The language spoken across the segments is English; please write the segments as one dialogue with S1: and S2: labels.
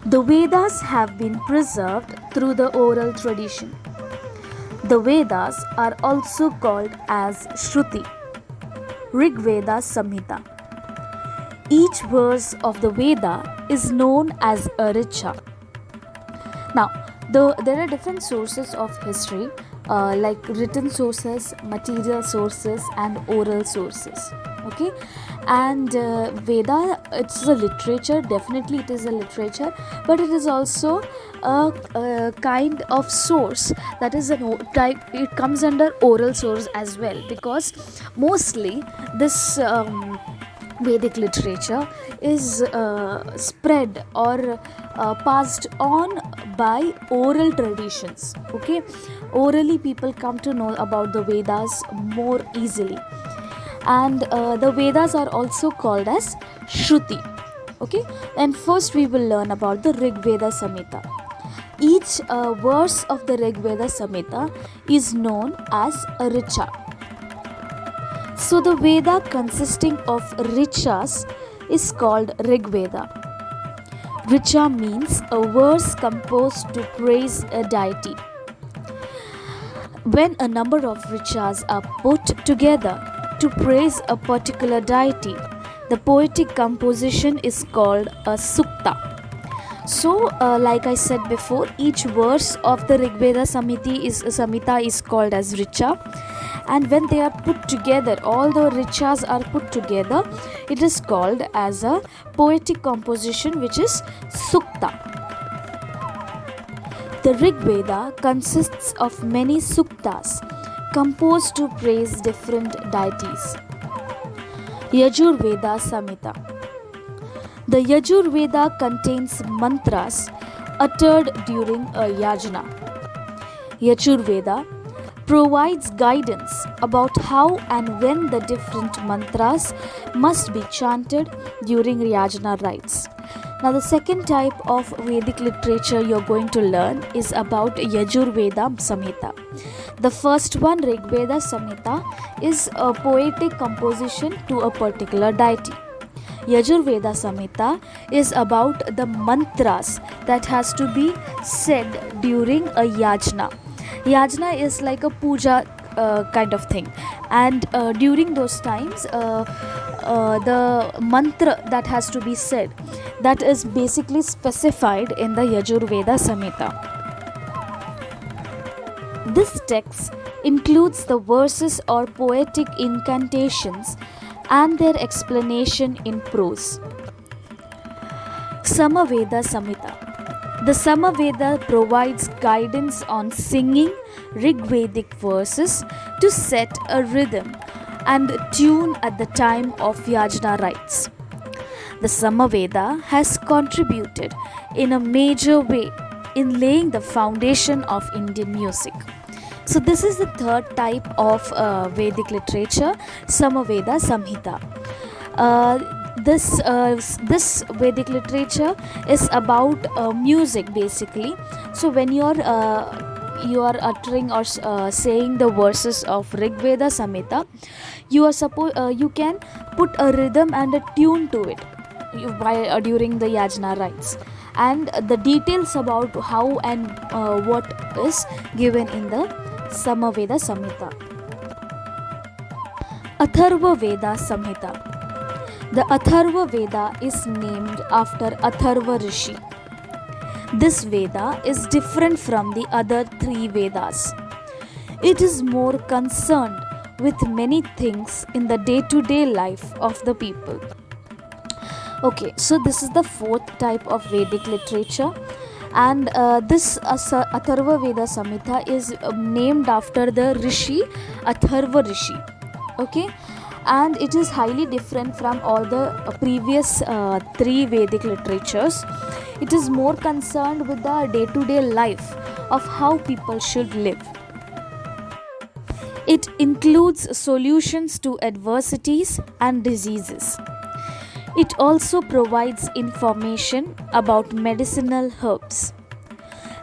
S1: The Vedas have been preserved through the oral tradition. The Vedas are also called as Shruti, Rig Veda Samhita. Each verse of the Veda is known as a richa. Now, there are different sources of history, like written sources, material sources, and oral sources. Okay, and Veda, it's a literature. Definitely, it is a literature, but it is also a kind of source that is type. It comes under oral source as well, because mostly this. Vedic literature is spread or passed on by oral traditions. Okay, orally people come to know about the Vedas more easily, and the Vedas are also called as Shruti. Okay, and first we will learn about the Rig Veda Samhita. Each verse of the Rig Veda Samhita is known as a richa. So the Veda consisting of richas is called Rig Veda. Richa means a verse composed to praise a deity. When a number of richas are put together to praise a particular deity, the poetic composition is called a sukta. So, like I said before, each verse of the Rig Veda Samhita is called as richa, and when they are put together, all the richas are put together, it is called as a poetic composition, which is sukta. The Rig Veda consists of many suktas composed to praise different deities. Yajur Veda Samhita. The Yajur Veda contains mantras uttered during a yajna. Yajur Veda provides guidance about how and when the different mantras must be chanted during yajna rites. Now, the second type of Vedic literature you're going to learn is about Yajur Veda Samhita. The first one, Rig Veda Samhita, is a poetic composition to a particular deity. Yajur Veda Samhita is about the mantras that has to be said during a yajna. Yajna is like a puja kind of thing, and during those times the mantra that has to be said, that is basically specified in the Yajur Veda Samhita. This text includes the verses or poetic incantations and their explanation in prose. Samaveda Samhita. The Samaveda provides guidance on singing Rigvedic verses to set a rhythm and tune at the time of yajna rites. The Samaveda has contributed in a major way in laying the foundation of Indian music. So this is the third type of Vedic literature, Samaveda Samhita. This Vedic literature is about music basically. So when you are uttering or saying the verses of Rig Veda Samhita, you can put a rhythm and a tune to it during the yajna rites, and the details about how and what is given in the Samaveda Samhita. Atharva Veda Samhita. The Atharva Veda is named after Atharva Rishi. This Veda is different from the other three Vedas. It is more concerned with many things in the day-to-day life of the people. Okay, so this is the fourth type of Vedic literature, and this Atharva Veda Samhita is named after the Rishi Atharva Rishi. Okay, and it is highly different from all the previous three Vedic literatures. It is more concerned with the day-to-day life of how people should live. It includes solutions to adversities and diseases. It also provides information about medicinal herbs.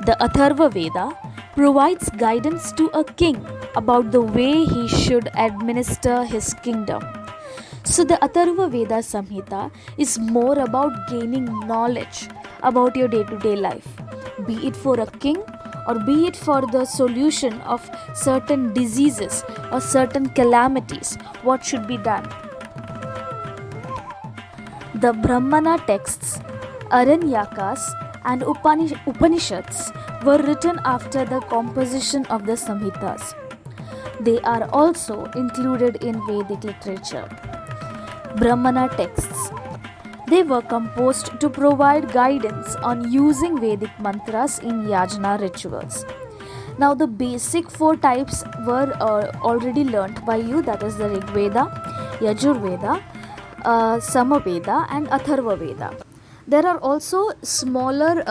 S1: The Atharva Veda provides guidance to a king about the way he should administer his kingdom. So the Atharva Veda Samhita is more about gaining knowledge about your day to day life, be it for a king or be it for the solution of certain diseases or certain calamities. What should be done? The Brahmana texts, Aranyakas, and Upanishads were written after the composition of the Samhitas. They are also included in Vedic literature. Brahmana texts. They were composed to provide guidance on using Vedic mantras in yajna rituals. Now, the basic four types were already learnt by you, that is the Rig Veda, Yajur Veda, Samaveda, and Atharva Veda. There are also smaller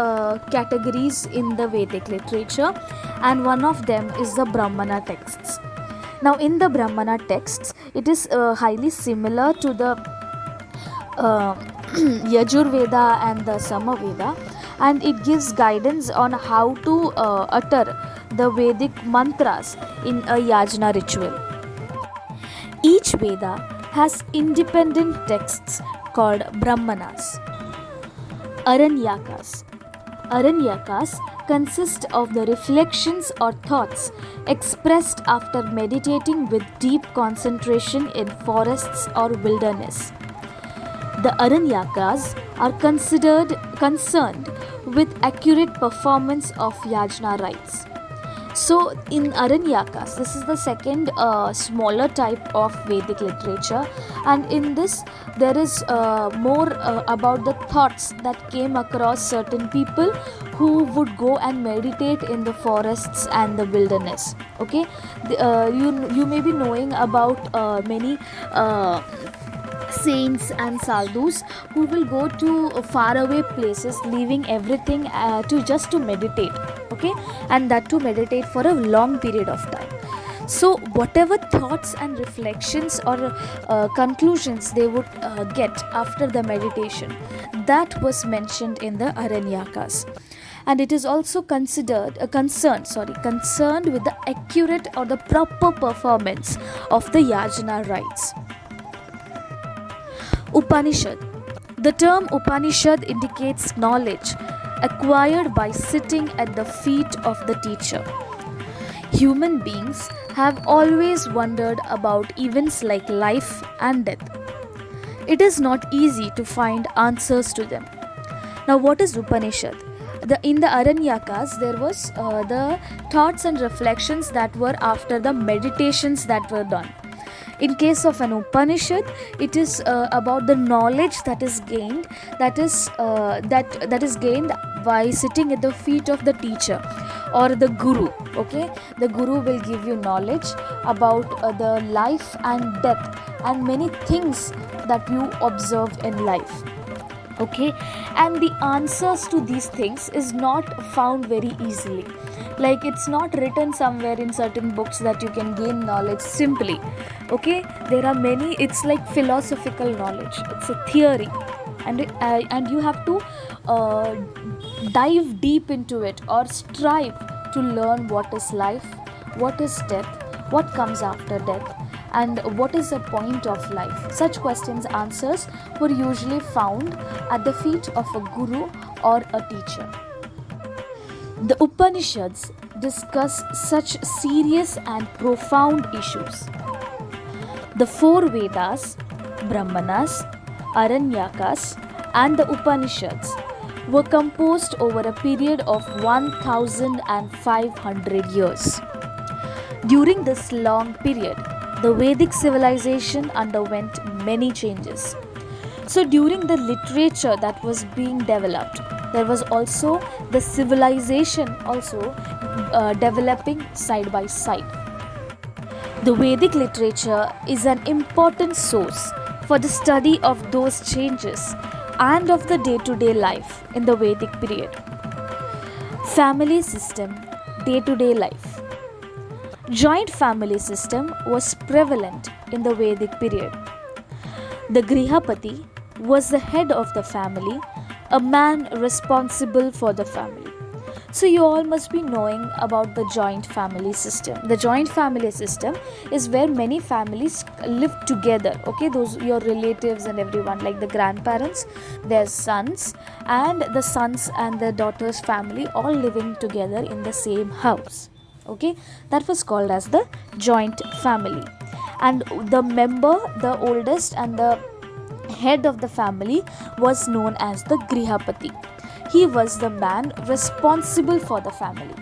S1: categories in the Vedic literature, and one of them is the Brahmana texts. Now, in the Brahmana texts, it is highly similar to the Yajur Veda and the Samaveda, and it gives guidance on how to utter the Vedic mantras in a yajna ritual. Each Veda has independent texts called Brahmanas. Aranyakas. Aranyakas consist of the reflections or thoughts expressed after meditating with deep concentration in forests or wilderness. The Aranyakas are concerned with accurate performance of yajna rites. So, in Aranyakas, this is the second smaller type of Vedic literature, and in this there is more about the thoughts that came across certain people who would go and meditate in the forests and the wilderness. Okay, you may be knowing about many saints and sadhus who will go to faraway places, leaving everything to meditate. Okay, and that to meditate for a long period of time. So whatever thoughts and reflections or conclusions they would get after the meditation, that was mentioned in the Aranyakas. And it is also concerned with the accurate or the proper performance of the yajna rites. Upanishad. The term Upanishad indicates knowledge acquired by sitting at the feet of the teacher. Human beings have always wondered about events like life and death. It is not easy to find answers to them. Now, what is Upanishad? In the Aranyakas, there was the thoughts and reflections that were after the meditations that were done. In case of an Upanishad, it is about the knowledge that is gained, that is gained by sitting at the feet of the teacher or the guru. Okay, the guru will give you knowledge about the life and death and many things that you observe in life. Okay, and the answers to these things is not found very easily. Like, it's not written somewhere in certain books that you can gain knowledge simply. Okay, there are many. It's like philosophical knowledge, it's a theory, and you have to dive deep into it or strive to learn what is life, what is death, what comes after death, and what is the point of life. Such questions answers were usually found at the feet of a guru or a teacher. The Upanishads discuss such serious and profound issues. The four Vedas, Brahmanas, Aranyakas, and the Upanishads were composed over a period of 1500 years. During this long period, the Vedic civilization underwent many changes. So, during the literature that was being developed, there was also the civilization also developing side by side. The Vedic literature is an important source for the study of those changes and of the day-to-day life in the Vedic period. Family system, day-to-day life. Joint family system was prevalent in the Vedic period. The Grihapati was the head of the family, a man responsible for the family. So you all must be knowing about the joint family system. The joint family system is where many families live together. Okay, those your relatives and everyone, like the grandparents, their sons, and the sons and the daughters' family, all living together in the same house. Okay, that was called as the joint family. And the member, the oldest and the head of the family, was known as the Grihapati. He was the man responsible for the family.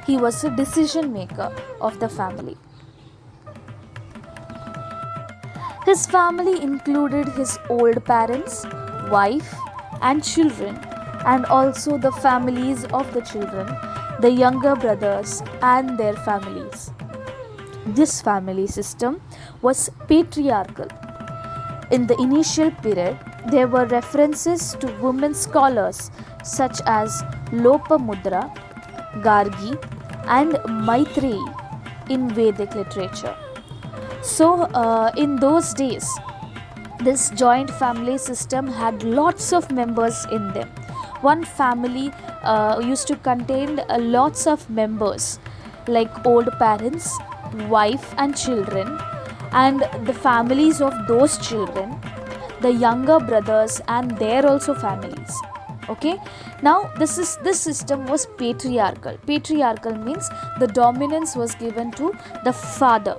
S1: He was the decision maker of the family. His family included his old parents, wife, and children, and also the families of the children, the younger brothers, and their families. This family system was patriarchal. In the initial period, there were references to women scholars such as Lopamudra, Gargi, and Maitreyi in Vedic literature. So, in those days, this joint family system had lots of members in them. One family used to contain lots of members, like old parents, wife, and children, and the families of those children, the younger brothers, and their also families. Okay, now this system was patriarchal. Patriarchal means the dominance was given to the father.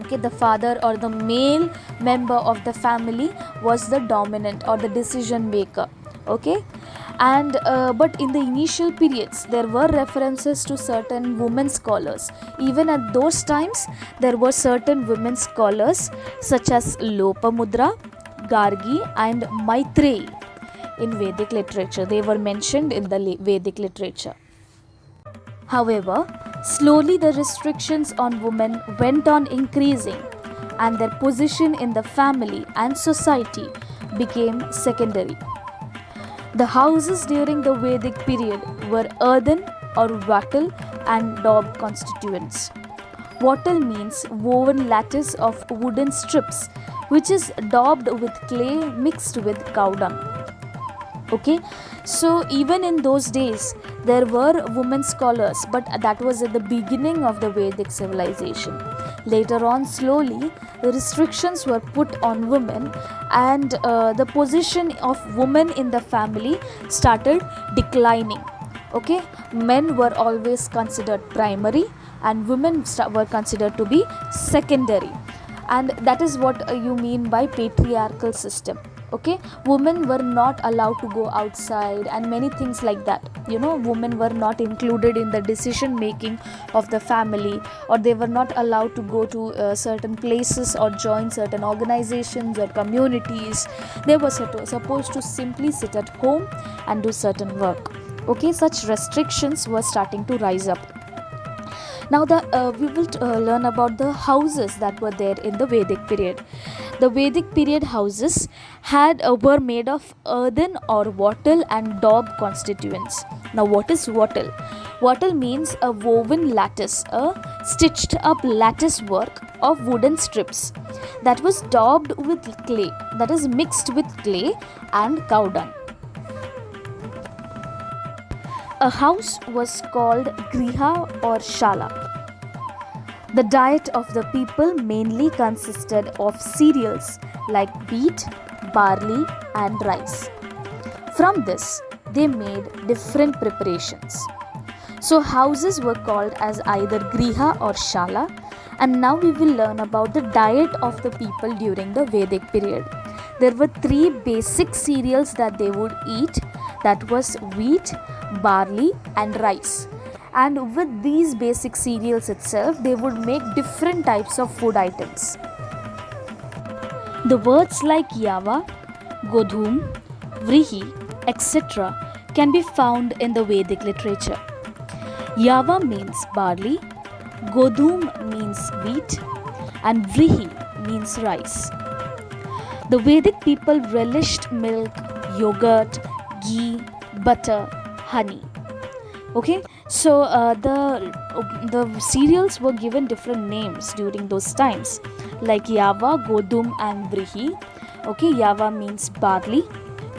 S1: Okay, the father or the male member of the family was the dominant or the decision maker. Okay, and but in the initial periods there were references to certain women scholars. Even at those times there were certain women scholars such as Lopamudra, Gargi, and Maitreyi in Vedic literature. They were mentioned in the Vedic literature. However, slowly the restrictions on women went on increasing, and their position in the family and society became secondary. The houses during the Vedic period were earthen or wattle and daub constituents. Wattle means woven lattice of wooden strips, which is daubed with clay mixed with cow dung. Okay, so even in those days there were women scholars, but that was at the beginning of the Vedic civilization. Later on, slowly the restrictions were put on women, and the position of women in the family started declining. Okay, men were always considered primary and women were considered to be secondary, and that is what you mean by patriarchal system. Okay, women were not allowed to go outside and many things like that. Women were not included in the decision making of the family, or they were not allowed to go to certain places or join certain organizations or communities. They were supposed to simply sit at home and do certain work. Okay, such restrictions were starting to rise up. Now we will learn about the houses that were there in the Vedic period. The Vedic period houses were made of earthen or wattle and daub constituents. Now what is wattle? Wattle means a woven lattice, a stitched up lattice work of wooden strips that was daubed with clay, that is mixed with clay and cow dung. A house was called Griha or Shala. The diet of the people mainly consisted of cereals like wheat, barley, and rice. From this, they made different preparations. So houses were called as either Griha or Shala, and now we will learn about the diet of the people during the Vedic period. There were 3 basic cereals that they would eat, that was wheat, barley, and rice. And with these basic cereals itself, they would make different types of food items. The words like Yava, Godhum, Vrihi, etc. can be found in the Vedic literature. Yava means barley, Godhum means wheat, and Vrihi means rice. The Vedic people relished milk, yogurt, ghee, butter, honey. Okay, so the cereals were given different names during those times, like Yava, Godhum, and Vrihi. Okay, Yava means barley,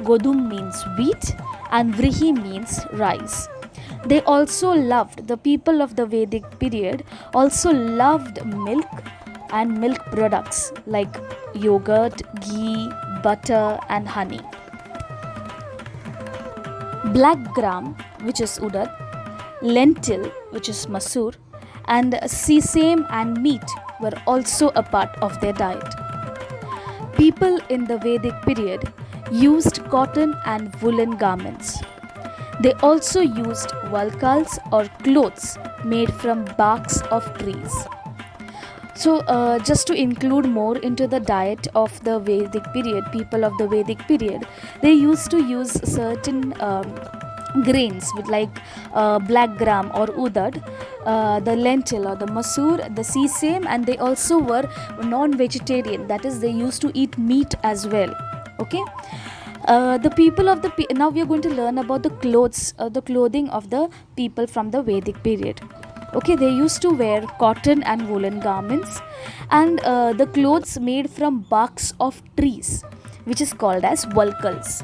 S1: Godhum means wheat, and Vrihi means rice. They also loved, the people of the Vedic period also loved milk and milk products like yogurt, ghee, butter, and honey. Black gram, which is urad, lentil, which is masoor, and sesame and meat were also a part of their diet. People in the Vedic period used cotton and woolen garments. They also used valkals or clothes made from barks of trees. So, just to include more into the diet of the Vedic period, people of the Vedic period, they used to use certain grains with like black gram or udad, the lentil or the masoor, the sesame, and they also were non-vegetarian. That is, they used to eat meat as well. Okay. The people of the now we are going to learn about the clothing of the people from the Vedic period. Okay, they used to wear cotton and woolen garments, and the clothes made from barks of trees, which is called as valkals.